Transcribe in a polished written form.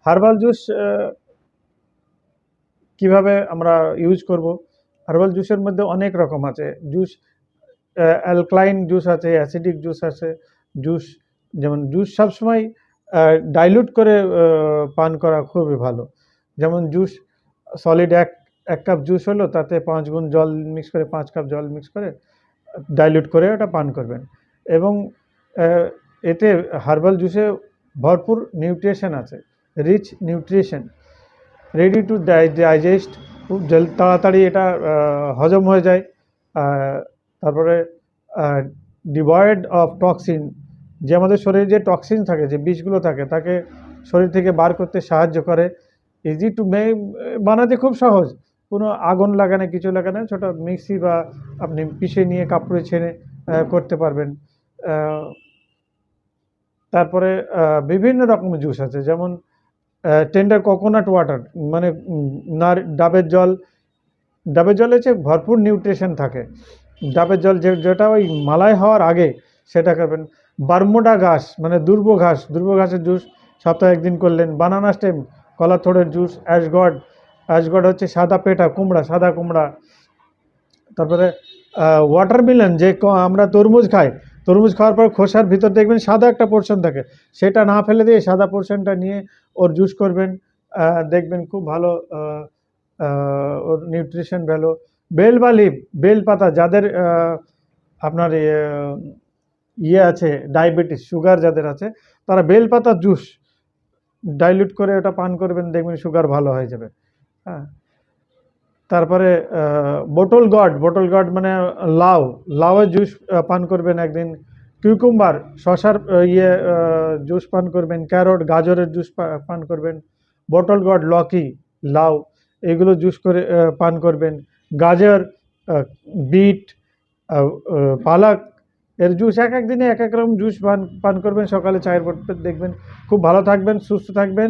Herbal juice কিভাবে আমরা use করব? হার্বাল জুসের মধ্যে অনেক রকম আছে। জুস অ্যালকালাইন জুস আছে, অ্যাসিডিক জুস আছে। জুস যেমন জুস সবসময় ডাইলুট করে পান করা খুবই ভালো। যেমন জুস সলিড এক কাপ জুস হলো, তাতে 5 গুণ জল মিক্স করে, 5 কাপ জল মিক্স করে ডাইলুট করে ওটা পান করবেন। এবং এতে হার্বাল জুসে ভরপুর নিউট্রিশন আছে, rich nutrition, ready to digest, খুব তাড়াতাড়ি এটা হজম হয়ে যায়। তারপরে ডিভয়েড অফ টক্সিন, যে আমাদের শরীরে যে টক্সিন থাকে, যে বিষগুলো থাকে, তাকে শরীর থেকে বার করতে সাহায্য করে। ইজি টু বানাতে খুব সহজ, কোনো আগুন লাগানো, কিছু লাগানো, ছোটো মিক্সি বা আপনি পিষে নিয়ে কাপড়ে ছেড়ে করতে পারবেন। তারপরে বিভিন্ন রকম জুস আছে, যেমন টেন্ডার কোকোনাট ওয়াটার, মানে ডাবের জল। ডাবের জলে যে ভরপুর নিউট্রিশন থাকে। ডাবের জল যেটা ওই মালাই হওয়ার আগে সেটা খাবেন। বারমুডা ঘাস, মানে দুর্ব ঘাসের জুস সপ্তাহে 1 দিন করলেন। বানানা স্টেম, কলা থোড়ের জুস। অ্যাশগড হচ্ছে সাদা কুমড়া। তারপরে ওয়াটারমেলন, যে আমরা তরমুজ খাই, তরমুজ খাওয়ার পর খোসার ভিতর দেখবেন সাদা একটা পোর্শন থাকে, সেটা না ফেলে দিয়ে সাদা পোর্শনটা নিয়ে ওর জুস করবেন, দেখবেন খুব ভালো ওর নিউট্রিশন ভ্যালু। বেল বা লিভ, বেল পাতা, যাদের আপনার ইয়ে আছে, ডায়াবেটিস, সুগার যাদের আছে, তারা বেল পাতার জুস ডাইলুট করে ওটা পান করবেন, দেখবেন সুগার ভালো হয়ে যাবে। হ্যাঁ। তারপরে বোটল গড মানে লাউয়ের জুস পান করবেন একদিন। কিউকুম্বার, শশার জুস পান করবেন। ক্যারট, গাজরের জুস পান করবেন। বোটল গড, লকি, লাউ, এগুলো জুস করে পান করবেন। গাজর, বিট, পালক এর জুস, এক দিনে এক রকম জুস পান করবেন। সকালে চায়ের পর দেখবেন খুব ভালো থাকবেন, সুস্থ থাকবেন।